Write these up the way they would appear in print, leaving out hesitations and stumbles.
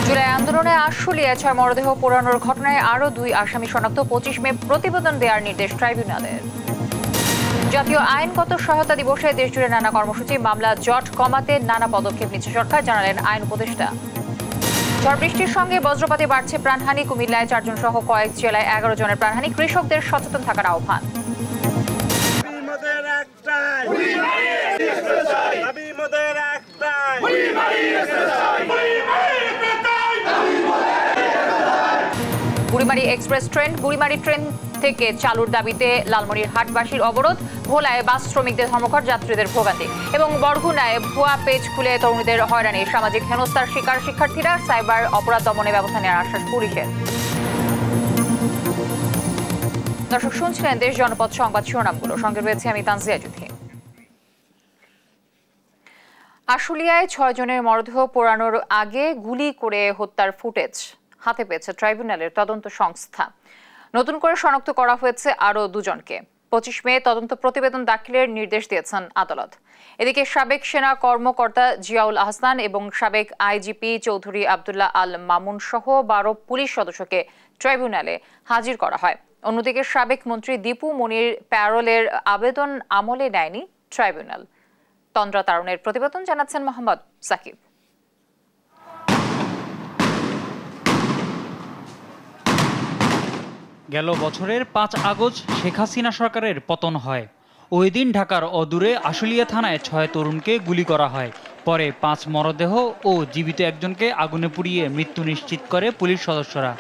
জুলাই আন্দোলনে আশুলিয়ায় 6 মরদেহ পোড়ানোর ঘটনায় আরও 2 আসামি শনাক্ত। 25 মে প্রতিবেদন দেওয়ার নির্দেশ ট্রাইব্যুনালের। জাতীয় আইনগত সহায়তা দিবসে দেশজুড়ে নানা কর্মসূচি, মামলা জট কমাতে নানা পদক্ষেপ নিচ্ছে সরকার, জানালেন আইন উপদেষ্টা। ঝড় বৃষ্টির সঙ্গে বজ্রপাতে বাড়ছে প্রাণহানি। কুমিল্লায় 4 জন সহ কয়েক জেলায় 11 জনের প্রাণহানি। কৃষকদের সচেতন থাকার আহ্বান। Burimari express train. Burimari train থেকে চালুর দাবিতে লালমনির হাটবাসীর অবরোধ। ভোলায় বাস শ্রমিকদের ধর্মঘট, যাত্রীদের ভোগান্তি। এবং বরগুনায় ভুয়া পেজ খুলে তরুণীদের হয়রানি। সামাজিক হেনস্থার শিকার শিক্ষার্থীরা। সাইবার অপরাধ দমনে ব্যবস্থা নেওয়ার আশ্বাস পুলিশের। দর্শক শুনছিলেন দেশ জনপদ সংবাদ শিরোনামগুলো। সঙ্গে রয়েছে আমি তানজিয়া জুথি। আশুলিয়ায় 6 জনের মরদেহ পোড়ানোর আগে গুলি করে হত্যার ফুটেজ হাতে পেয়েছে ট্রাইব্যুনালের তদন্ত সংস্থা। নতুন করে শনাক্ত করা হয়েছে আরও 2 জনকে। 25 মে তদন্ত প্রতিবেদন দাখিলের নির্দেশ দিয়েছেন আদালত। এদিকে সাবেক সেনা কর্মকর্তা জিয়াউল আহসান এবং সাবেক আইজিপি চৌধুরী আব্দুল্লাহ আল মামুন সহ 12 পুলিশ সদস্যকে ট্রাইব্যুনালে হাজির করা হয়। অন্যদিকে সাবেক মন্ত্রী দীপু মনির প্যারোলের আবেদন আমলে নেয়নি ট্রাইব্যুনাল। তন্দ্রা তারুণের প্রতিবেদন জানাচ্ছেন মোহাম্মদ সাকিব। গেল বছরের 5 আগস্ট শেখ হাসিনা সরকারের পতন হয়। ওই দিন ঢাকার অদূরে আশুলিয়া থানায় 6 তরুণকে গুলি করা হয়। পরে 5 মরদেহ ও জীবিত একজনকে আগুনে পুড়িয়ে মৃত্যু নিশ্চিত করে পুলিশ সদস্যরা।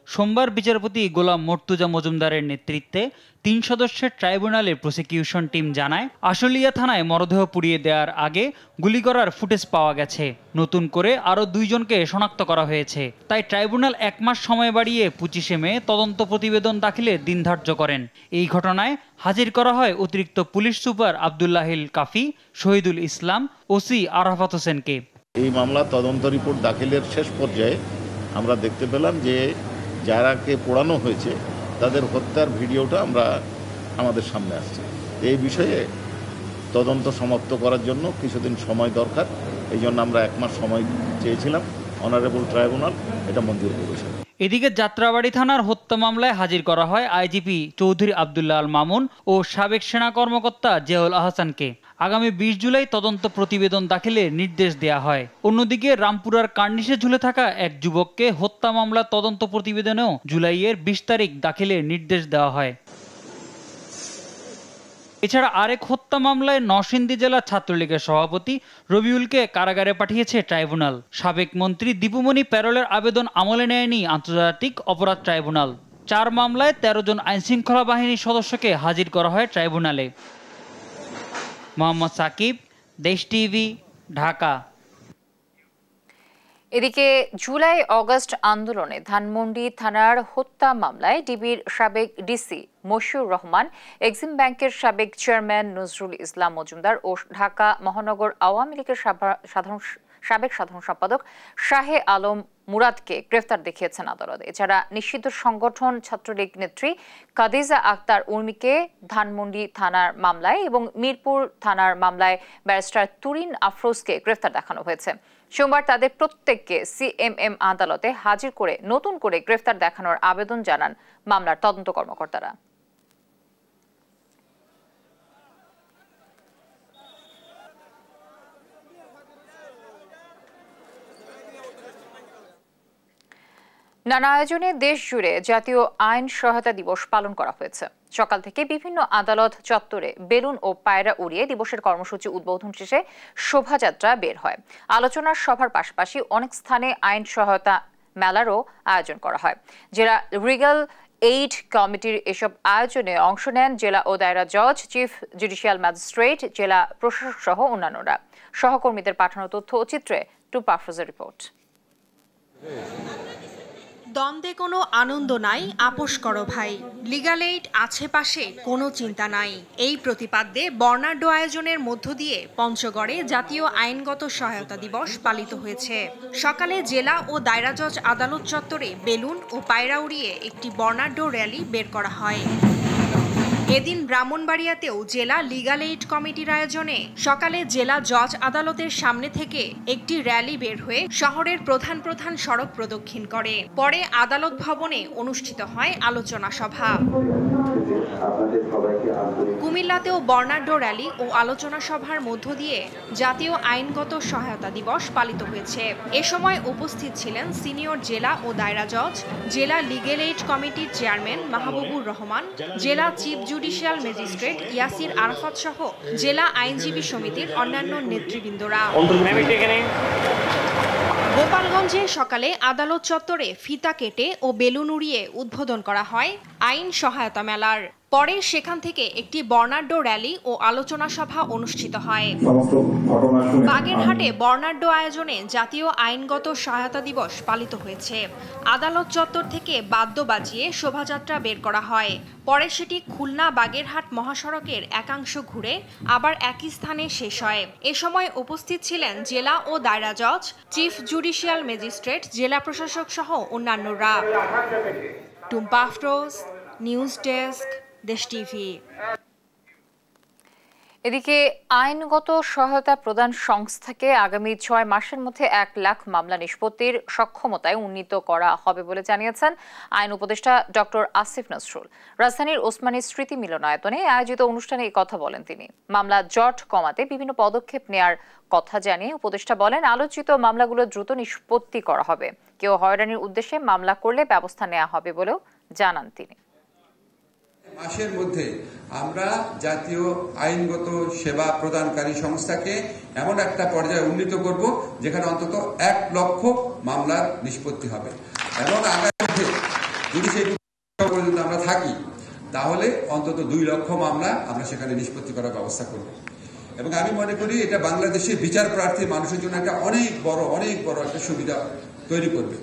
সোমবার বিচারপতি গোলাম মর্তুজা মজুমদারের নেতৃত্বে 3 সদস্যের ট্রাইব্যুনালের প্রসিকিউশন টিম জানায়, আশুলিয়া থানায় মরদেহ পুড়িয়ে দেওয়ার আগে গুলি করার ফুটেজ পাওয়া গেছে। নতুন করে আরও 2 জনকে শনাক্ত করা হয়েছে। তাই ট্রাইব্যুনাল 1 মাস সময় বাড়িয়ে 25 মে তদন্ত প্রতিবেদন দাখিলের দিন ধার্য করেন। এই ঘটনায় হাজির করা হয় অতিরিক্ত পুলিশ সুপার আব্দুল্লাহিল কাফি, শহীদুল ইসলাম, ওসি আরাফাত হোসেনকে। এই মামলা তদন্ত রিপোর্ট দাখিলের শেষ পর্যায়ে আমরা দেখতে পেলাম যে যারাকে পোড়ানো হয়েছে তাদের হত্যার ভিডিওটা আমাদের সামনে আসছে। এই বিষয়ে তদন্ত সমাপ্ত করার জন্য কিছুদিন সময় দরকার। এই জন্য আমরা 1 মাস সময় চেয়েছিলাম। অনারেবল ট্রাইব্যুনাল এটা মঞ্জুর করেছে। এদিকে যাত্রাবাড়ি থানার হত্যা মামলায় হাজির করা হয় আইজিপি চৌধুরী আব্দুল্লাহ আল মামুন ও সাবেক সেনা কর্মকর্তা জিয়াউল আহসানকে। আগামী 20 জুলাই তদন্ত প্রতিবেদন দাখিলের নির্দেশ দেয়া হয়। অন্যদিকে রামপুরার কার্নিশে ঝুলে থাকা এক যুবককে হত্যা মামলার তদন্ত প্রতিবেদনেও জুলাইয়ের 20 তারিখ দাখিলের নির্দেশ দেওয়া হয়। এছাড়া আরেক হত্যা মামলায় নরসিংদী জেলা ছাত্রলীগের সভাপতি রবিউলকে কারাগারে পাঠিয়েছে ট্রাইব্যুনাল। সাবেক মন্ত্রী দীপুমণি প্যারোলের আবেদন আমলে নেয়নি আন্তর্জাতিক অপরাধ ট্রাইব্যুনাল। 4 মামলায় 13 জন আইনশৃঙ্খলা বাহিনীর সদস্যকে হাজির করা হয় ট্রাইব্যুনালে। মোহাম্মদ সাকিব, দেশ টিভি, ঢাকা। এদিকে জুলাই অগস্ট আন্দোলনে ধানমন্ডি থানার হত্যা মামলায় ডিবির সাবেক ডিসি মশিউর রহমান, এক্সিম ব্যাংকের সাবেক চেয়ারম্যান নজরুল ইসলাম মজুমদার ও ঢাকা মহানগর আওয়ামী লীগের সাবেক সাধারণ সম্পাদক শাহে আলম মুরাদকে গ্রেফতার দেখিয়েছেন আদালত। এছাড়া নিষিদ্ধ সংগঠন ছাত্রলীগ নেত্রী কাদিজা আক্তার উর্মিকে ধানমন্ডি থানার মামলায় এবং মিরপুর থানার মামলায় ব্যারিস্টার তুরিন আফরোজকে গ্রেফতার দেখানো হয়েছে। সোমবার তাদের প্রত্যেককে সিএমএম আদালতে হাজির করে নতুন করে গ্রেফতার দেখানোর আবেদন জানান মামলার তদন্ত কর্মকর্তারা। নানা আয়োজনে দেশ জুড়ে জাতীয় আইন সহায়তা দিবস পালন করা হয়েছে। সকাল থেকে বিভিন্ন আদালত চত্বরে বেলুন ও পায়রা উড়িয়ে দিবসের কর্মসূচি উদ্বোধন শেষে শোভাযাত্রা বের হয়। আলোচনার সভার পাশাপাশি অনেক স্থানে আইন সহায়তা মেলারও আয়োজন করা হয়। জেলা রিগাল এইড কমিটির এসব আয়োজনে অংশ নেন জেলা ও দায়রা জজ, চিফ জুডিশিয়াল ম্যাজিস্ট্রেট, জেলা প্রশাসক সহ অন্যান্যরা। সহকর্মীদের পাঠানো তথ্য ও চিত্রে টুপা আফরোজের রিপোর্ট। দ্বন্দ্বে কোনো আনন্দ নাই, আপোষ করো ভাই, লিগ্যাল এইড আছে পাশে, কোনো চিন্তা নাই। এই প্রতিপাদ্যে বর্ণাঢ্য আয়োজনের মধ্য দিয়ে পঞ্চগড়ে জাতীয় আইনগত সহায়তা দিবস পালিত হয়েছে। সকালে জেলা ও দায়রা জজ আদালত চত্বরে বেলুন ও পায়রা উড়িয়ে একটি বর্ণাঢ্য র্যালি বের করা হয়। এদিন ব্রাহ্মণবাড়িয়াতেও জেলা লিগ্যাল এইড কমিটির আয়োজনে সকালে জেলা জজ আদালতের সামনে থেকে একটি র্যালি বের হয়ে শহরের প্রধান প্রধান সড়ক প্রদক্ষিণ করে। পরে আদালত ভবনে অনুষ্ঠিত হয় আলোচনা সভা। কুমিল্লাতেও বর্ণাঢ্য র্যালি ও আলোচনা সভার মধ্য দিয়ে জাতীয় আইনগত সহায়তা দিবস পালিত হয়েছে। এ সময় উপস্থিত ছিলেন সিনিয়র জেলা ও দায়রা জজ, জেলা লিগ্যাল এইড কমিটির চেয়ারম্যান মাহবুবুর রহমান, জেলা chief judicial magistrate Yasir Arafat সহ জেলা আইনজীবী সমিতির অন্যান্য নেতৃবৃন্দরা। গোপালগঞ্জে সকালে আদালত চত্বরে ফিতা কেটে ও বেলুন উড়িয়ে উদ্বোধন করা হয় আইন সহায়তা মেলার। পরে সেখান থেকে একটি বর্ণাঢ্য র্যালি ও আলোচনা সভা অনুষ্ঠিত হয়। বাগেরহাটে বর্ণাঢ্য আয়োজনে জাতীয় আইনগত সহায়তা দিবস পালিত হয়েছে। আদালত চত্বর থেকে বাদ্য বাজিয়ে শোভাযাত্রা বের করা হয়। পরে সেটি খুলনা বাগেরহাট মহাসড়কের একাংশ ঘুরে আবার একই স্থানে শেষ হয়। এ সময় উপস্থিত ছিলেন জেলা ও দায়রা জজ, চিফ জুডিশিয়াল ম্যাজিস্ট্রেট, জেলা প্রশাসক সহ অন্যান্যরা। Tumpa Afroz, news desk, Desh TV. এদিকে আইনগত সহায়তা প্রদান সংস্থাকে আগামী 6 মাসের মধ্যে 1 লাখ মামলা নিষ্পত্তির সক্ষমতায় উন্নীত করা হবে বলে জানিয়েছেন আইন উপদেষ্টা ডক্টর আসিফ নজরুল। রাজধানীর ওসমানী স্মৃতি মিলনায়তনে আয়োজিত অনুষ্ঠানে এই কথা বলেন তিনি। মামলা জট কমাতে বিভিন্ন পদক্ষেপ নেয়ার কথা জানিয়ে উপদেষ্টা বলেন, আলোচিত মামলাগুলো দ্রুত নিষ্পত্তি করা হবে। কেউ হয়রানির উদ্দেশ্যে মামলা করলে ব্যবস্থা নেওয়া হবে বলেও জানান তিনি। মাসের মধ্যে আমরা জাতীয় আইনগত সেবা প্রদানকারী সংস্থাকে এমন একটা পর্যায়ে উন্নীত করব যেখানে অন্তত 1 লক্ষ মামলার নিষ্পত্তি হবে এবং আগামী যদি সেই পর্যন্ত আমরা থাকি তাহলে অন্তত 2 লক্ষ মামলা আমরা সেখানে নিষ্পত্তি করার ব্যবস্থা করব। এবং আমি মনে করি এটা বাংলাদেশের বিচার প্রার্থী মানুষের জন্য একটা অনেক বড় একটা সুবিধা তৈরি করবে।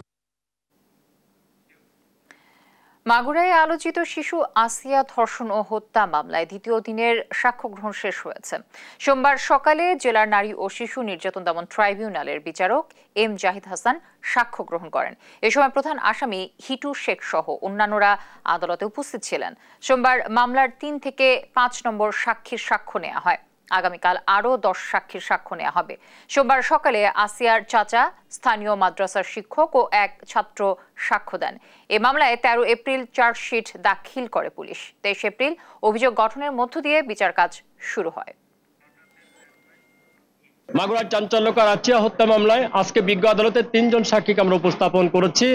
মাগুরায় আলোচিত শিশু আসিয়া ধর্ষণ ও হত্যা মামলায় দ্বিতীয় দিনের সাক্ষ্য গ্রহণ শেষ হয়েছে। সোমবার সকালে জেলার নারী ও শিশু নির্যাতন দমন ট্রাইব্যুনালের বিচারক এম জাহিদ হাসান সাক্ষ্য গ্রহণ করেন। এ সময় প্রধান আসামি হিটু শেখ সহ অন্যান্যরা আদালতে উপস্থিত ছিলেন। সোমবার মামলার 3 থেকে 5 নম্বর সাক্ষীর সাক্ষ্য নেওয়া হয়। আগামীকাল আরও 10 সাক্ষীর সাক্ষ্য নেওয়া হবে। সোমবার সকালে আসিয়ার চাচা, স্থানীয় মাদ্রাসার শিক্ষক ও এক ছাত্র সাক্ষ্য দেন। এ মামলায় 13 এপ্রিল চার্জশিট দাখিল করে পুলিশ। 23 এপ্রিল অভিযোগ গঠনের মধ্য দিয়ে বিচার কাজ শুরু হয়। মাগুরার চাঞ্চল্যকর আসিয়া হত্যা মামলায় আজকে বিজ্ঞ আদালতে 3 জন সাক্ষীকে আমরা উপস্থাপন করেছি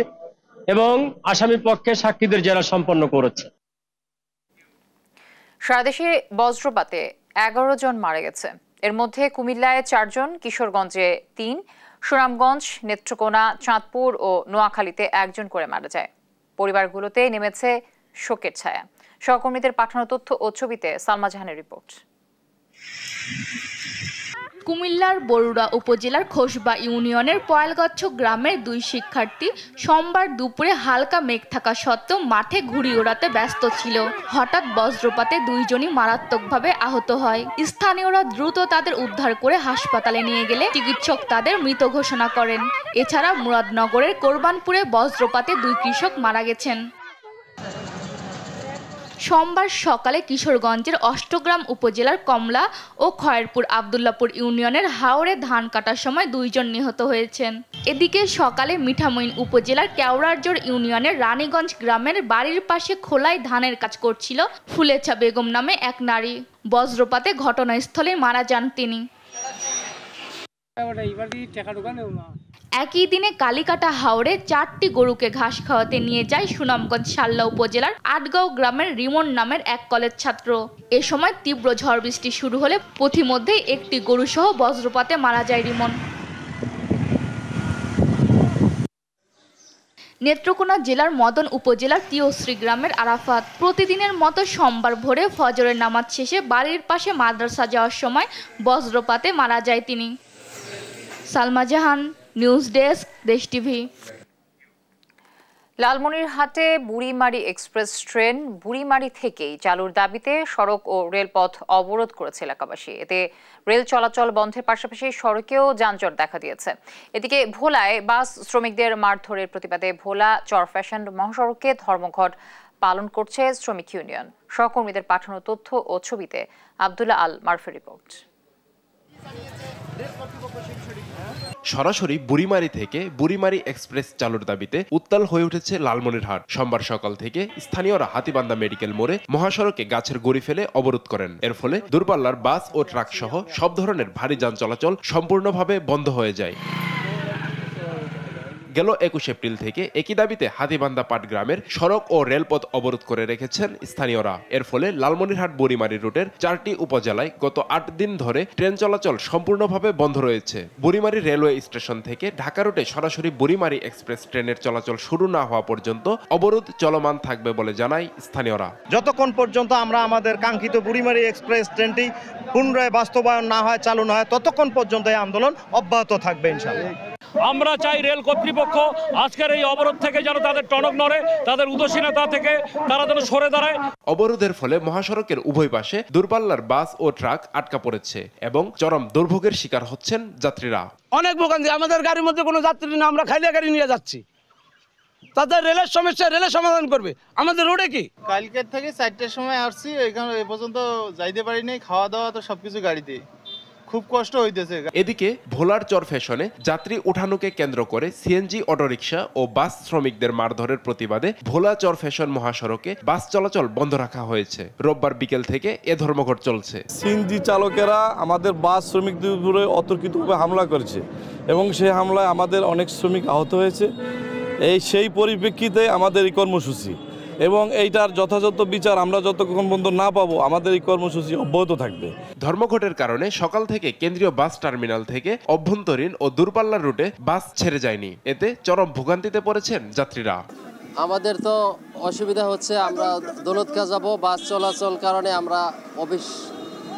এবং আসামি পক্ষে সাক্ষীদের জেরা সম্পন্ন করেছে। সারা দেশে বজ্রপাতে 11 জন মারা গেছে। এর মধ্যে কুমিল্লায় 4 জন, কিশোরগঞ্জে 3, সুনামগঞ্জ, নেত্রকোনা, চাঁদপুর ও নোয়াখালীতে 1 জন করে মারা যায়। পরিবারগুলোতে নেমেছে শোকের ছায়া। সহকর্মীদের পাঠানো তথ্য ও ছবিতে সালমা জাহানের রিপোর্ট। কুমিল্লার বরুড়া উপজেলার খোসবা ইউনিয়নের পয়ালগচ্ছ গ্রামের 2 শিক্ষার্থী সোমবার দুপুরে হালকা মেঘ থাকা সত্ত্বেও মাঠে ঘুড়ি ওড়াতে ব্যস্ত ছিল। হঠাৎ বজ্রপাতে 2 জনই মারাত্মকভাবে আহত হয়। স্থানীয়রা দ্রুত তাদের উদ্ধার করে হাসপাতালে নিয়ে গেলে চিকিৎসক তাদের মৃত ঘোষণা করেন। এছাড়া মুরাদনগরের কোরবানপুরে বজ্রপাতে 2 কৃষক মারা গেছেন। সোমবার সকালে কিশোরগঞ্জের অষ্টগ্রাম উপজেলার কমলা ও খয়েরপুর আবদুল্লাপুর ইউনিয়নের হাওরে ধান কাটার সময় 2 জন নিহত হয়েছেন। এদিকে সকালে মিঠামইন উপজেলার কেওড়ারজোর ইউনিয়নের রানীগঞ্জ গ্রামের বাড়ির পাশে খোলায় ধানের কাজ করছিল ফুলেছা বেগম নামে এক নারী। বজ্রপাতে ঘটনাস্থলে মারা যান তিনি। একই দিনে কালিকাটা হাওরে 4টি গরুকে ঘাস খাওয়াতে নিয়ে যায় সুনামগঞ্জ শাল্লা উপজেলার আটগাঁও গ্রামের রিমন নামের এক কলেজ ছাত্র। এ সময় তীব্র ঝড় বৃষ্টি শুরু হলে পথিমধ্যেই একটি গরু সহ বজ্রপাতে মারা যায় রিমন। নেত্রকোনা জেলার মদন উপজেলার তিয়শ্রী গ্রামের আরাফাত প্রতিদিনের মতো সোমবার ভোরে ফজরের নামাজ শেষে বাড়ির পাশে মাদ্রাসা যাওয়ার সময় বজ্রপাতে মারা যায় তিনি। Salma Jahan, news desk, Desh TV. লালমনিরহাটে বুড়িমারি এক্সপ্রেস ট্রেন বুড়িমারি থেকেই চালুর দাবিতে সড়ক ও রেলপথ অবরোধ করেছে এলাকাবাসী। এতে রেল চলাচল বন্ধের পাশাপাশি সড়কেও যানজট দেখা দিয়েছে। এদিকে ভোলায় বাস শ্রমিকদের মারধরের প্রতিবাদে ভোলা চরফ্যাশন মহাসড়কে ধর্মঘট পালন করছে শ্রমিক ইউনিয়ন। সহকর্মীদের পাঠানো তথ্য ও ছবিতে আব্দুল্লাহ আল মারফের রিপোর্ট। সরাসরি বুড়িমারি থেকে বুড়িমারি এক্সপ্রেস চালুর দাবিতে উত্তাল হয়ে উঠেছে লালমনিরহাট। সোমবার সকাল থেকে স্থানীয়রা হাতীবান্ধা মেডিকেল মোড়ে মহাসড়কে গাছের গুঁড়ি ফেলে অবরোধ করেন। এর ফলে দূরপাল্লার বাস ও ট্রাক সহ সব ধরনের ভারী যান চলাচল সম্পূর্ণভাবে বন্ধ হয়ে যায়। গেল 21 এপ্রিল থেকে একই দাবিতে হাতীবান্ধা পাটগ্রামের সড়ক ও রেলপথ অবরোধ করে রেখেছেন স্থানীয়রা। এর ফলে লালমনিরহাট বুড়িমারি রুটের 4টি উপজেলায় গত 8 দিন ধরে ট্রেন চলাচল সম্পূর্ণভাবে বন্ধ রয়েছে। বুড়িমারি রেলওয়ে স্টেশন থেকে ঢাকা রুটে সরাসরি বুড়িমারি এক্সপ্রেস ট্রেনের চলাচল শুরু না হওয়া পর্যন্ত অবরোধ চলমান থাকবে বলে জানায় স্থানীয়রা। যতক্ষণ পর্যন্ত আমরা আমাদের কাঙ্ক্ষিত বুড়িমারি এক্সপ্রেস ট্রেনটি পুনরায় বাস্তবায়ন না হয়, চালু না হয়, ততক্ষণ পর্যন্ত এই আন্দোলন অব্যাহত থাকবে ইনশাআল্লাহ। আমরা চাই রেল কর্তৃপক্ষ আজকের এই অবরোধ থেকে যেন তাদের টনক নড়ে, তাদের উদাসীনতা থেকে তারা যেন সরে দাঁড়ায়। অবরোধের ফলে মহাসড়কের উভয় পাশে দূরপাল্লার বাস ও ট্রাক আটকা পড়েছে এবং চরম দুর্ভোগের শিকার হচ্ছেন যাত্রীরা। অনেক ভোগান্তি, আমাদের গাড়ির মধ্যে কোনো যাত্রী না, আমরা খাইলে গাড়ি নিয়ে যাচ্ছি। তাদের রেলের সমস্যা রেলের সমাধান করবে, আমাদের রোডে কি? কালকের থেকে 4টার সময় আসছি, এখানে এ পর্যন্ত যাইতে পারিনি। খাওয়া দাওয়া তো সবকিছু গাড়িতে, খুব কষ্ট হইতেছে। এদিকে ভোলার চর ফ্যাশনে যাত্রী উঠানোকে কেন্দ্র করে সিএনজি অটোরিকশা ও বাস শ্রমিকদের মারধরের প্রতিবাদে ভোলা চর ফ্যাশন মহাসড়কে বাস চলাচল বন্ধ রাখা হয়েছে। রোববার বিকেল থেকে এ ধর্মঘট চলছে। সিএনজি চালকেরা আমাদের বাস শ্রমিকদের উপরে অতর্কিতভাবে হামলা করেছে এবং সেই হামলায় আমাদের অনেক শ্রমিক আহত হয়েছে। সেই পরিপ্রেক্ষিতে আমাদের এই কর্মসূচি এবং এইটার যথাযথ বিচার আমরা যতক্ষণ পর্যন্ত না পাবো আমাদের এই কর্মসূচি অব্যাহত থাকবে। ধর্মঘটের কারণে সকাল থেকে কেন্দ্রীয় বাস টার্মিনাল থেকে অভ্যন্তরীণ ও দূরপাল্লার রুটে বাস ছেড়ে যায়নি। এতে চরম ভোগান্তিতে পড়েছেন যাত্রীরা। আমাদের তো অসুবিধা হচ্ছে, আমরা দৌলতখাঁ যাব, বাস চলাচল কারণে আমরা অফিস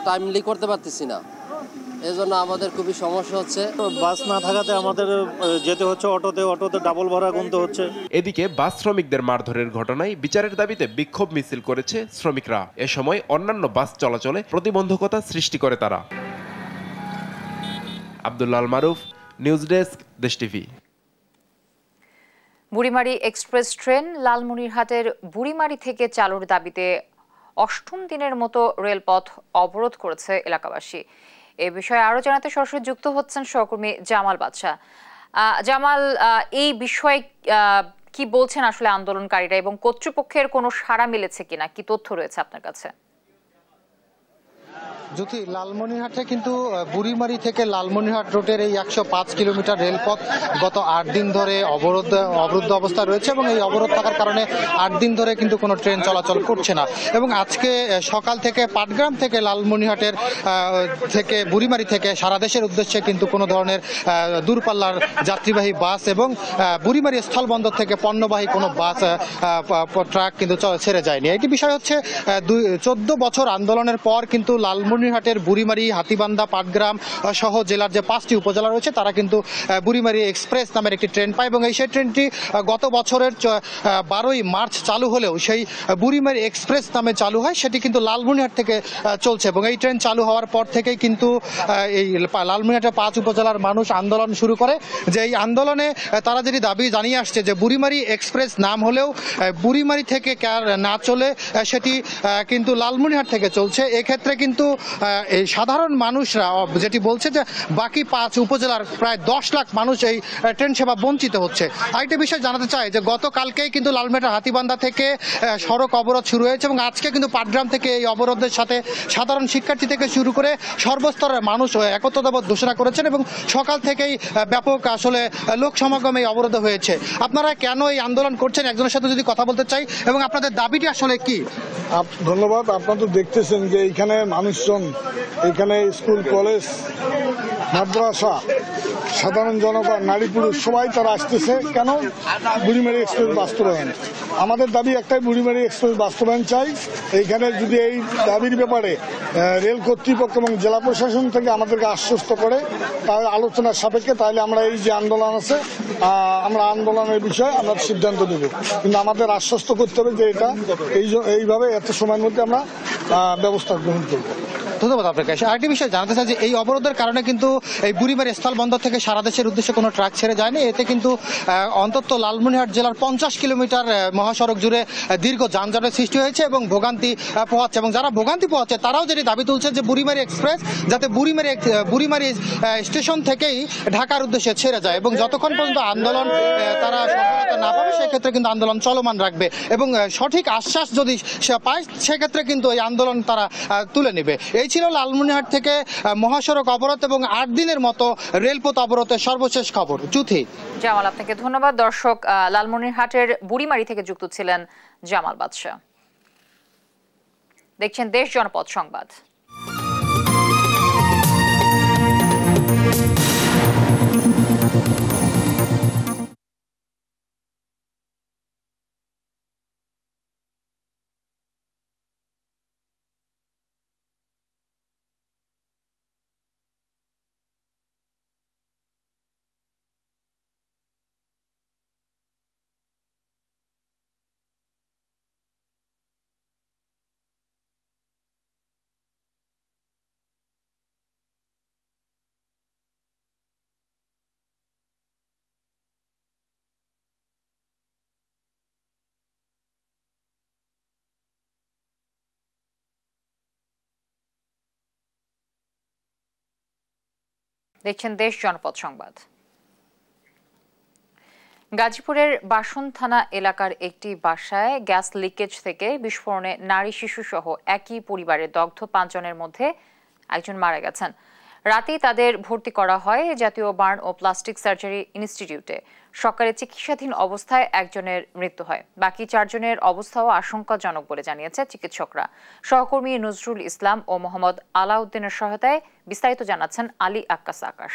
টাইমলি করতে পারতেছি না, এজন্য আমাদের খুবই সমস্যা হচ্ছে। বাস না থাকাতে আমাদের যেতে হচ্ছে অটোতে ডাবল ভাড়া গুনতে হচ্ছে। এদিকে বাস শ্রমিকদের মারধরের ঘটনায় বিচারের দাবিতে বিক্ষোভ মিছিল করেছে শ্রমিকরা। এ সময় অন্যান্য বাস চলাচলে প্রতিবন্ধকতা সৃষ্টি করে তারা। আব্দুল্লাহ আল মারুফ, news desk, Desh TV. Burimari express train লালমনিরহাটের বুড়িমারি থেকে চালুর দাবিতে 8ম দিনের মতো রেলপথ অবরোধ করেছে এলাকাবাসী। এ বিষয়ে আরো জানাতে সরাসরি যুক্ত হচ্ছেন সহকর্মী জামাল বাদশা। জামাল, এই বিষয়ে কি বলছেন আসলে আন্দোলনকারীরা এবং কর্তৃপক্ষের কোনো সাড়া মিলেছে কিনা, কি তথ্য রয়েছে আপনার কাছে? জ্যোতি, লালমনিরহাটে কিন্তু বুড়িমারি থেকে লালমনিরহাট রুটের এই 105 কিলোমিটার রেলপথ গত 8 দিন ধরে অবরুদ্ধ অবস্থা রয়েছে এবং এই অবরোধ থাকার কারণে 8 দিন ধরে কিন্তু কোনো ট্রেন চলাচল করছে না। এবং আজকে সকাল থেকে পাটগ্রাম থেকে লালমনিরহাটের থেকে বুড়িমারি থেকে সারা দেশের উদ্দেশ্যে কিন্তু কোনো ধরনের দূরপাল্লার যাত্রীবাহী বাস এবং বুড়িমারি স্থলবন্দর থেকে পণ্যবাহী কোনো বাস ট্রাক কিন্তু ছেড়ে যায়নি। একটি বিষয় হচ্ছে 14 বছর আন্দোলনের পর কিন্তু লালমনিরহাটের বুড়িমারি, হাতীবান্ধা, পাটগ্রাম সহ জেলার যে 5টি উপজেলা রয়েছে তারা কিন্তু বুড়িমারি এক্সপ্রেস নামের একটি ট্রেন পায় এবং সেই ট্রেনটি গত বছরের 12ই মার্চ চালু হলেও সেই বুড়িমারি এক্সপ্রেস নামে চালু হয়, সেটি কিন্তু লালমনিরহাট থেকে চলছে এবং এই ট্রেন চালু হওয়ার পর থেকেই কিন্তু এই লালমনিরহাটের 5 উপজেলার মানুষ আন্দোলন শুরু করে। যে এই আন্দোলনে তারা যেটি দাবি জানিয়ে আসছে যে বুড়িমারি এক্সপ্রেস নাম হলেও বুড়িমারি থেকে না চলে সেটি কিন্তু লালমনিরহাট থেকে চলছে। এক্ষেত্রে কিন্তু এই সাধারণ মানুষরা যেটি বলছে যে বাকি 5 উপজেলার প্রায় 10 লাখ মানুষ এই ট্রেন সেবা বঞ্চিত হচ্ছে। আরেকটি বিষয় জানাতে চাই যে গতকালকেই কিন্তু লালমনিরহাট হাতীবান্ধা থেকে সড়ক অবরোধ শুরু হয়েছে এবং আজকে কিন্তু পাটগ্রাম থেকে এই অবরোধের সাথে সাধারণ শিক্ষার্থী থেকে শুরু করে সর্বস্তরের মানুষ একত্রতাবোধ ঘোষণা করেছেন এবং সকাল থেকেই ব্যাপক আসলে লোক সমাগম এই অবরোধ হয়েছে। আপনারা কেন এই আন্দোলন করছেন একজনের সাথে যদি কথা বলতে চাই এবং আপনাদের দাবিটি আসলে কি? ধন্যবাদ। আপনারা তো দেখতেছেন যে এইখানে মানুষজন, এখানে স্কুল, কলেজ, মাদ্রাসা, সাধারণ জনগণ, নারী পুরুষ সবাই তারা আসতেছে। কেন? বুড়িমারি এক্সপ্রেস বাস্তবায়ন। আমাদের দাবি একটাই, বুড়িমারি এক্সপ্রেস বাস্তবায়ন চাই। এইখানে যদি এই দাবির ব্যাপারে রেল কর্তৃপক্ষ এবং জেলা প্রশাসন থেকে আমাদেরকে আশ্বস্ত করে তাহলে আলোচনার সাপেক্ষে তাহলে আমরা এই যে আন্দোলন আছে আমরা আন্দোলনের বিষয়ে আমরা সিদ্ধান্ত নেব। কিন্তু আমাদের আশ্বস্ত করতে হবে যে এটা এইভাবে এত সময়ের মধ্যে আমরা ব্যবস্থা গ্রহণ করব। ধন্যবাদ আপনাকে। আরেকটি বিষয় জানতে চাই যে এই অবরোধের কারণে কিন্তু এই বুড়িমারি স্থলবন্দর থেকে সারা দেশের উদ্দেশ্যে কোনো ট্রাক ছেড়ে যায়নি। এতে কিন্তু অন্তত লালমনিরহাট জেলার 50 কিলোমিটার মহাসড়ক জুড়ে দীর্ঘ যানজটের সৃষ্টি হয়েছে এবং ভোগান্তি পোহাচ্ছে, এবং যারা ভোগান্তি পোহাচ্ছে তারাও যেটি দাবি তুলছে যে বুড়িমারি এক্সপ্রেস যাতে বুড়িমারি স্টেশন থেকেই ঢাকার উদ্দেশ্যে ছেড়ে যায়, এবং যতক্ষণ পর্যন্ত আন্দোলন তারা সফলতা না পাবে সেক্ষেত্রে কিন্তু আন্দোলন চলমান রাখবে, এবং সঠিক আশ্বাস যদি পায় সেক্ষেত্রে কিন্তু এই আন্দোলন তারা তুলে নেবে। এই ছিল লালমনিরহাট থেকে মহাসড়ক অবরোধ এবং 8 দিনের মতো রেলপথ অবরোধের সর্বশেষ খবর। জুথি। জামাল, আপনাকে ধন্যবাদ। দর্শক, লালমনিরহাটের বুড়িমারি থেকে যুক্ত ছিলেন জামাল বাদশা। দেখছেন দেশ জনপদ সংবাদ। দেখছেন দেশ জনপদ সংবাদ। গাজীপুরের বাসন থানা এলাকার একটি বাসায় গ্যাস লিকেজ থেকে বিস্ফোরণে নারী শিশু সহ একই পরিবারের দগ্ধ 5 জনের মধ্যে একজন মারা গেছেন। রাতেই তাদের ভর্তি করা হয় জাতীয় বার্ন ও প্লাস্টিক সার্জারি ইনস্টিটিউটে। সকালে চিকিৎসাধীন অবস্থায় একজনের মৃত্যু হয়। বাকি 4 জনের অবস্থাও আশঙ্কাজনক বলে জানিয়েছে চিকিৎসকরা। সহকর্মী নজরুল ইসলাম ও মোহাম্মদ আলাউদ্দিনের সহায়তায় বিস্তারিত জানাচ্ছেন আলী আক্কাস আকাশ।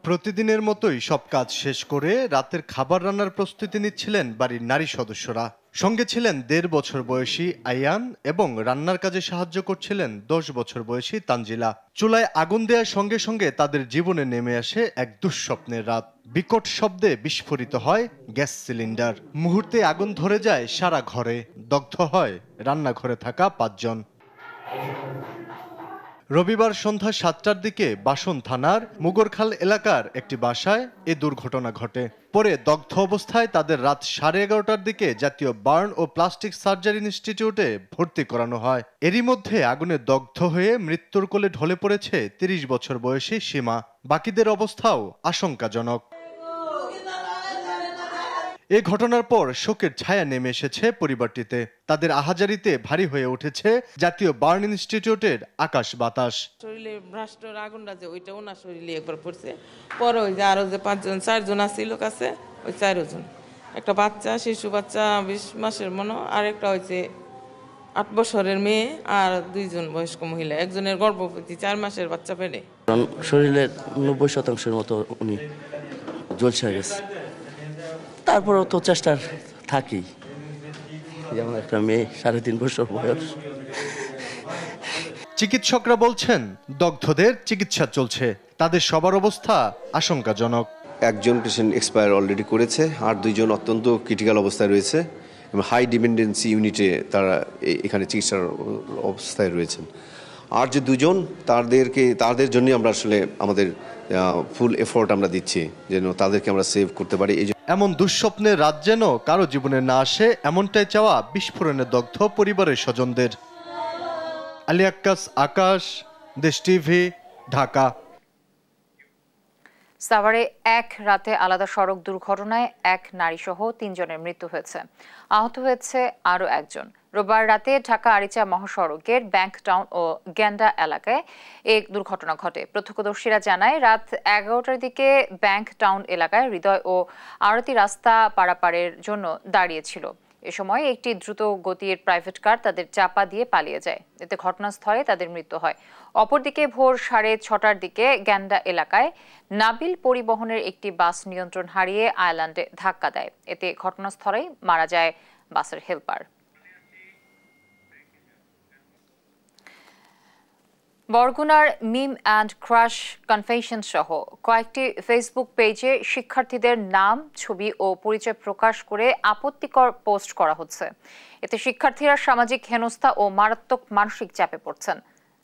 প্রতিদিনের মতোই সব কাজ শেষ করে রাতের খাবার রান্নার প্রস্তুতি নিচ্ছিলেন বাড়ির নারী সদস্যরা। সঙ্গে ছিলেন 1.5 বছর বয়সী আয়ান এবং রান্নার কাজে সাহায্য করছিলেন 10 বছর বয়সী তানজিলা। চুলায় আগুন দেওয়ার সঙ্গে সঙ্গে তাদের জীবনে নেমে আসে এক দুঃস্বপ্নের রাত। বিকট শব্দে বিস্ফোরিত হয় গ্যাস সিলিন্ডার। মুহূর্তে আগুন ধরে যায় সারা ঘরে। দগ্ধ হয় রান্নাঘরে থাকা 5 জন। রবিবার সন্ধ্যা 7টার দিকে বাসন থানার মুগরখাল এলাকার একটি বাসায় এ দুর্ঘটনা ঘটে। পরে দগ্ধ অবস্থায় তাদের রাত 11:30টার দিকে জাতীয় বার্ন ও প্লাস্টিক সার্জারি ইনস্টিটিউটে ভর্তি করানো হয়। এরই মধ্যে আগুনে দগ্ধ হয়ে মৃত্যুর কোলে ঢলে পড়েছে 30 বছর বয়সী সীমা। বাকিদের অবস্থাও আশঙ্কাজনক। এ ঘটনার পর শোকের ছায়া নেমে এসেছে পরিবারটিতে। তাদের আহাজারিতে ভারী হয়ে উঠেছে জাতীয় বার্ন ইনস্টিটিউটের আকাশ বাতাস। শরীরে ভ্রাষ্টর আগুনটা যে ওইটা ওনার শরীরে একবার পড়ছে। পরে ওই যে আরো যে 4 জন আসছিল কাছে, ওই 4 জন, একটা বাচ্চা, শিশু বাচ্চা 20 মাসের মনে, আর একটা হয়েছে 8 বছরের মেয়ে, আর 2 জন বয়স্ক মহিলা, একজনের গর্ভবতী 4 মাসের বাচ্চা পেটে। শরীরের 90% মতো উনি জ্বলছে গেছে। তারপরেও তো চেষ্টা থাকি, যেমন একটা মেয়ে 3.5 বছর বয়স। চিকিৎসকরা বলছেন দগ্ধদের চিকিৎসা চলছে। তাদের সবার অবস্থা আশঙ্কাজনক। একজন পেশেন্ট এক্সপায়ার অলরেডি করেছে, আর 2 জন অত্যন্ত ক্রিটিক্যাল অবস্থায় রয়েছে এবং হাই ডিপেন্ডেন্সি ইউনিটে তারা এখানে চিকিৎসার অবস্থায় রয়েছেন। আর যে 2 জন তাদের জন্য আমরা আসলে আমাদের ফুল এফোর্ট আমরা দিচ্ছি যেন তাদেরকে আমরা সেভ করতে পারি। এমন দুঃস্বপ্নের রাত যেন কারো জীবনে না আসে, এমনটাই চাওয়া বিস্ফোরণে দগ্ধ পরিবারের স্বজনদের। আলী আক্কাস আকাশ, দেশ টিভি, ঢাকা। সাভারে এক রাতে আলাদা সড়ক দুর্ঘটনায় এক নারী সহ 3 জনের মৃত্যু হয়েছে। আহত হয়েছে আরও একজন। রোববার রাতে ঢাকা আরিচা মহাসড়কের ব্যাংক টাউন ও গ্যান্ডা এলাকায় এক দুর্ঘটনা ঘটে। প্রত্যক্ষদর্শীরা জানায় রাত 11টার দিকে ব্যাংক টাউন এলাকায় হৃদয় ও আরতি রাস্তা পারাপারের জন্য দাঁড়িয়েছিল। এ সময় একটি দ্রুত গতির প্রাইভেট কার তাদের চাপা দিয়ে পালিয়ে যায়। এতে ঘটনাস্থলে তাদের মৃত্যু হয়। অপরদিকে ভোর 6:30টার দিকে গ্যান্ডা এলাকায় নাবিল পরিবহনের একটি বাস নিয়ন্ত্রণ হারিয়ে আইল্যান্ডে ধাক্কা দেয়। এতে ঘটনাস্থলেই মারা যায় বাসের হেলপার। বরগুনার মিম অ্যান্ড ক্রাশ কনভেনশন সহ কয়েকটি ফেসবুক পেজে শিক্ষার্থীদের নাম, ছবি ও পরিচয় প্রকাশ করে আপত্তিকর পোস্ট করা হচ্ছে। এতে শিক্ষার্থীরা সামাজিক হেনস্থা ও মারাত্মক মানসিক চাপে পড়ছেন।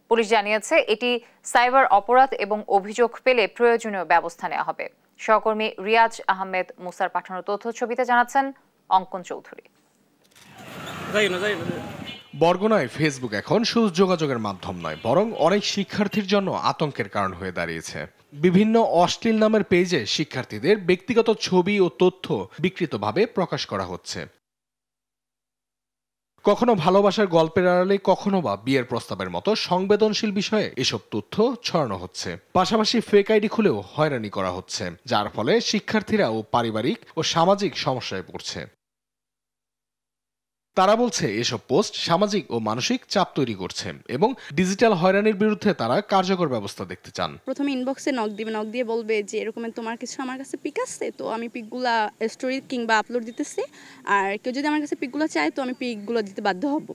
পুলিশ জানিয়েছে এটি সাইবার অপরাধ এবং অভিযোগ পেলে প্রয়োজনীয় ব্যবস্থা নেওয়া হবে। সহকর্মী রিয়াজ আহমেদ মুসার পাঠানো তথ্য ছবিতে জানাচ্ছেন অঙ্কন চৌধুরী। বরগুনায় ফেসবুক এখন শুধু যোগাযোগের মাধ্যম নয়, বরং অনেক শিক্ষার্থীর জন্য আতঙ্কের কারণ হয়ে দাঁড়িয়েছে। বিভিন্ন অশ্লীল নামের পেজে শিক্ষার্থীদের ব্যক্তিগত ছবি ও তথ্য বিকৃতভাবে প্রকাশ করা হচ্ছে। কখনো ভালোবাসার গল্পের আড়ালে, কখনো বা বিয়ের প্রস্তাবের মতো সংবেদনশীল বিষয়ে এসব তথ্য ছড়ানো হচ্ছে। পাশাপাশি ফেক আইডি খুলেও হয়রানি করা হচ্ছে, যার ফলে শিক্ষার্থীরা ও পারিবারিক ও সামাজিক সমস্যায় পড়ছে। তারা বলছে এসব পোস্ট সামাজিক ও মানসিক চাপ তৈরি করছে এবং ডিজিটাল হয়রানির বিরুদ্ধে তারা কার্যকর ব্যবস্থা দেখতে চান। প্রথমে ইনবক্সে নক দিয়ে বলবে যে এরকম তোমার কিছু আমার কাছে পিক আছে, তো আমি পিকগুলা স্টোরি কিংবা আপলোড দিতেছি, আর কেউ যদি আমার কাছে পিকগুলো চায় তো আমি পিকগুলো দিতে বাধ্য হব।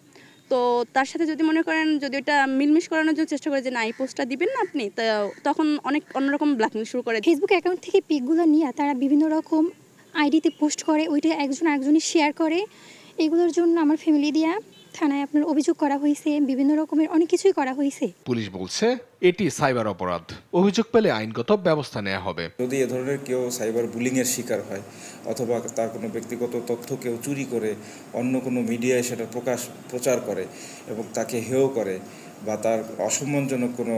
তো তার সাথে যদি মনে করেন যদি ওটা মিলমিশ করানোর জন্য চেষ্টা করে যে না এই পোস্টটা দিবেন না আপনি, তখন অনেক অন্যরকম ব্ল্যাকমেল শুরু করে। ফেসবুক অ্যাকাউন্ট থেকে পিকগুলো নিয়ে তারা বিভিন্ন রকম আইডিতে পোস্ট করে, ওইটা একজনই শেয়ার করে। এগুলোর জন্য আমার ফ্যামিলি দিয়া থানায় আপনার অভিযোগ করা হয়েছে, বিভিন্ন রকমের অনেক কিছুই করা হয়েছে। পুলিশ বলছে এটি সাইবার অপরাধ, অভিযোগ পেলে আইনগত ব্যবস্থা নেওয়া হবে। যদি এ ধরনের কেউ সাইবার বুলিং এর শিকার হয় অথবা তার কোনো ব্যক্তিগত তথ্য কেউ চুরি করে অন্য কোনো মিডিয়ায় সেটা প্রচার করে এবং তাকে হেয় করে বা তার অসম্মানজনক কোনো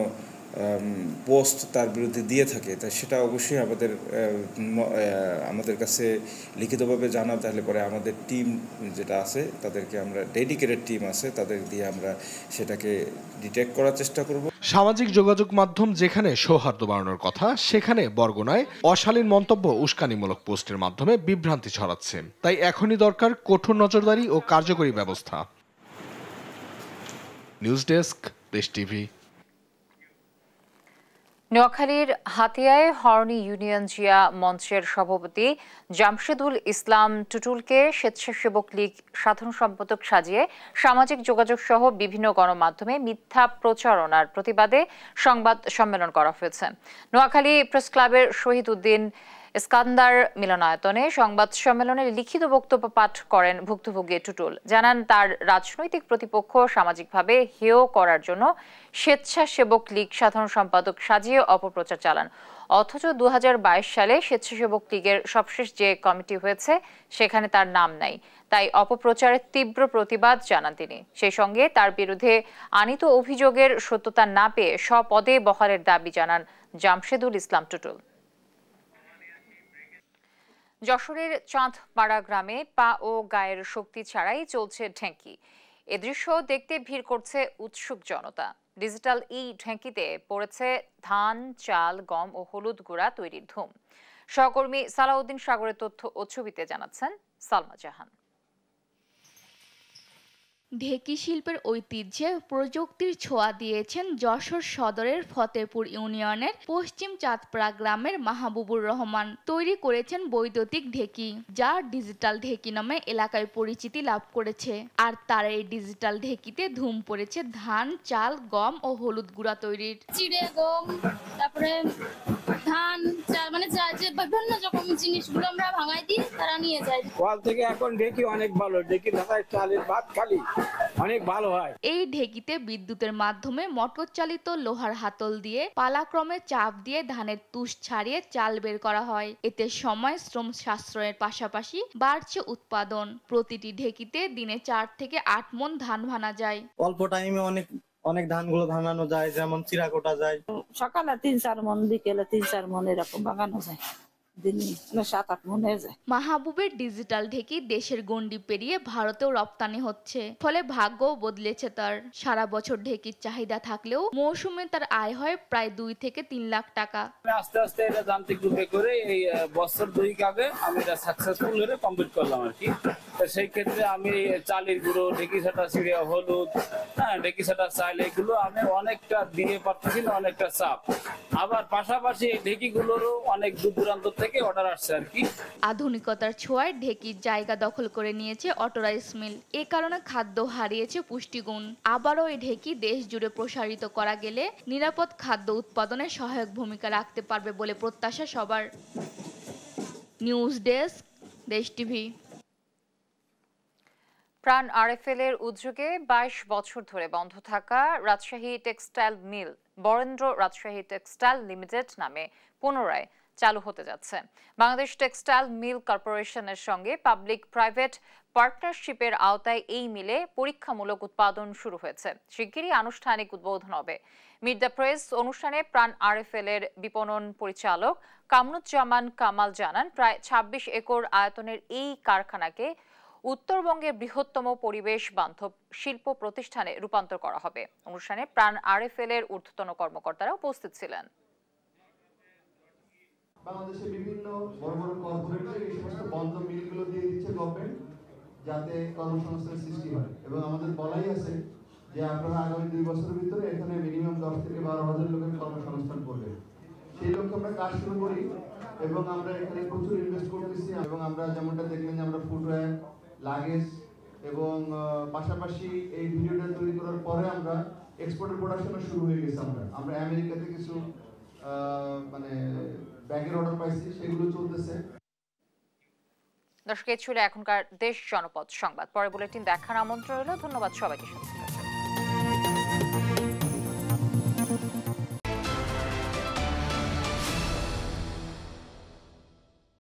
পোস্ট তার বিরুদ্ধে দিয়ে থাকে, তাই সেটা অবশ্যই আমাদের কাছে লিখিতভাবে জানা, তাহলে পরে আমাদের টিম যেটা আছে তাদেরকে আমরা ডেডিকেটেড টিম আছে তাদের দিয়ে আমরা সেটাকে ডিটেক্ট করার চেষ্টা করব। সামাজিক যোগাযোগ মাধ্যম যেখানে সৌহার্দ্য বাড়ানোর কথা, সেখানে বরগুনায় অশালীন মন্তব্য, উস্কানিমূলক পোস্টের মাধ্যমে বিভ্রান্তি ছড়াচ্ছে। তাই এখনই দরকার কঠোর নজরদারি ও কার্যকরী ব্যবস্থা। News desk, Desh TV. নোয়াখালীর হাতিয়ায় হর্নি ইউনিয়ন জিয়া মঞ্চের সভাপতি জামশেদুল ইসলাম টুটুলকে স্বেচ্ছাসেবক লীগ সাধারণ সম্পাদক সাজিয়ে সামাজিক যোগাযোগ সহ বিভিন্ন গণমাধ্যমে মিথ্যা প্রচারণার প্রতিবাদে সংবাদ সম্মেলন করা হয়েছে। নোয়াখালী প্রেস ক্লাবের শহীদ উদ্দিন ইস্কান্দার মিলনায়তনে সংবাদ সম্মেলনে লিখিত বক্তব্য পাঠ করেন ভুক্তভোগী টুটুল। জানান তার রাজনৈতিক প্রতিপক্ষ সামাজিকভাবে হেয় করার জন্য স্বেচ্ছাসেবক লীগ সাধারণ সম্পাদক সাজিয়ে অপপ্রচার চালান, অথচ 2022 সালে স্বেচ্ছাসেবক লীগের সবশেষ যে কমিটি হয়েছে সেখানে তার নাম নাই। তাই অপপ্রচারের তীব্র প্রতিবাদ জানান তিনি। সেই সঙ্গে তার বিরুদ্ধে আনিত অভিযোগের সত্যতা না পেয়ে স্বপদে বহালের দাবি জানান জামশেদুল ইসলাম টুটুল। যশোরের চাঁদপাড়া গ্রামে পা ও গায়ের শক্তি ছাড়াই চলছে ঢেঁকি। এ দৃশ্য দেখতে ভিড় করছে উৎসুক জনতা। ডিজিটাল ঢেঁকিতে পড়েছে ধান, চাল, গম ও হলুদ গুঁড়া তৈরির ধুম। সহকর্মী সালাউদ্দিন সাগরের তথ্য ও ছবিতে জানাচ্ছেন সালমা জাহান। ঢেঁকি শিল্পের ঐতিহ্যে প্রযুক্তির ছোঁয়া দিয়েছেন যশোর সদরের ফতেপুর ইউনিয়নের পশ্চিম চাঁদপাড়া গ্রামের মাহবুবুর রহমান। তৈরি করেছেন বৈদ্যুতিক ঢেঁকি, যা ডিজিটাল ঢেঁকি নামে এলাকায় পরিচিতি লাভ করেছে। আর তার এই ডিজিটাল ঢেঁকিতে ধুম পড়েছে ধান, চাল, গম ও হলুদ গুঁড়া তৈরির। চিড়ে, গম, তারপরে ধান, চাল, মানে যে বিভিন্ন রকম জিনিসগুলো আমরা ভাঙাই দিই, তারা নিয়ে যায়। ওয়াল থেকে এখন ঢেঁকি অনেক ভালো, ঢেঁকি ঢাকায় চালের ভাত খালি অনেক ভালো হয়। এই ঢেঁকিতে বিদ্যুতের মাধ্যমে মোটর চালিত লোহার হাতল দিয়ে পালাক্রমে চাপ দিয়ে ধানের তুষ ছাড়িয়ে চাল বের করা হয়। এতে সময়, শ্রম সাশ্রয়ের পাশাপাশি বাড়ছে উৎপাদন। প্রতিটি ঢেঁকিতে দিনে 4 থেকে 8 মণ ধান ভাঙা যায়। অল্প টাইমে অনেক ধানগুলো ভাঙানো যায়, যেমন চিরা কোটা যায়। সকালে 3-4 মণ, বিকেলে 3-4 মণ এরকম ভাঙানো যায়। মাহবুবের ডিজিটাল ঢেঁকি দেশের গণ্ডি পেরিয়ে ভারতেও রপ্তানি হচ্ছে, ফলে ভাগ্যও বদলেছে তার। সারা বছর ঢেঁকির চাহিদা থাকলেও মৌসুমে তার আয় হয় প্রায় 2 থেকে 3 লাখ টাকা। আস্তে আস্তে এটা যান্ত্রিক রূপে করে এই বছর 2 আগে আমি এটা সাকসেসফুল হয়ে কমপ্লিট করলাম আর কি। সেই ক্ষেত্রে আমি চালের গুঁড়ো, ঢেঁকি ছাটা চিড়ে, হলুদ, হ্যাঁ ঢেঁকি ছাটা চাল, এগুলো আমি অনেকটা দিয়ে পারতেছি না, অনেকটা চাপ। আবার পাশাপাশি এই ঢেঁকিগুলোরও অনেক দূর দূরান্ত থেকে অর্ডার আসছে আর কি। আধুনিকতার ছোঁয়ায় ঢেঁকির জায়গা দখল করে নিয়েছে অটোরাইস মিল। এ কারণে খাদ্য হারিয়েছে পুষ্টিগুণ। আবারও এই ঢেঁকি দেশ জুড়ে প্রসারিত করা গেলে নিরাপদ খাদ্য উৎপাদনে সহায়ক ভূমিকা রাখতে পারবে বলে প্রত্যাশা সবার। News desk, Desh TV. Pran RFL এর উদ্যোগে 22 বছর ধরে বন্ধ থাকা Rajshahi textile mill Barendra Rajshahi textile limited নামে পুনরায় চালু হতে যাচ্ছে। বাংলাদেশ টেক্সটাইল মিল কর্পোরেশনের সঙ্গে পাবলিক প্রাইভেট পার্টনারশিপের আওতায় এই মিলে পরীক্ষামূলক উৎপাদন শুরু হয়েছে। শিগগিরই আনুষ্ঠানিক উদ্বোধন হবে। মিট দ্য প্রেস অনুষ্ঠানে প্রাণ আরএফএল এর বিপণন পরিচালক কামরুজ্জামান কামাল জানান, প্রায় 26 একর আয়তনের এই কারখানাকে উত্তরবঙ্গের বৃহত্তম পরিবেশ বান্ধব শিল্প প্রতিষ্ঠানে রূপান্তর করা হবে। অনুষ্ঠানে প্রাণ আরএফএল এর ঊর্ধ্বতন কর্মকর্তারা উপস্থিত ছিলেন। বাংলাদেশে বিভিন্ন বড় বড় কর্পোরেটে এই সমস্ত বন্ধ মিলগুলো দিয়ে দিচ্ছে গভর্নমেন্ট, যাতে কর্মসংস্থান সৃষ্টি হয়। এবং আমাদের বলাই আছে যে আপনারা আগামী 2 বছরের ভিতরে এখানে মিনিমাম 10 থেকে 12,000 লোকের কর্মসংস্থান করবেন। সেই লক্ষ্যে আমরা কাজ শুরু করি এবং আমরা এখানে প্রচুর ইনভেস্ট করতেছি। এবং আমরা যেমনটা দেখলেন যে আমরা ফুটওয়্যার, লাগেজ এবং পাশাপাশি এই ভিডিওটা তৈরি করার পরে আমরা এক্সপোর্টের প্রোডাকশনও শুরু হয়ে গেছে। আমরা আমেরিকাতে কিছু মানে ব্যাগের অর্ডার পাইছি, সেগুলো চলতেছে। দর্শক, এই ছিল এখনকার দেশ জনপদ সংবাদ। পরে বুলেটিন দেখার আমন্ত্রণ রইল। ধন্যবাদ সবাইকে।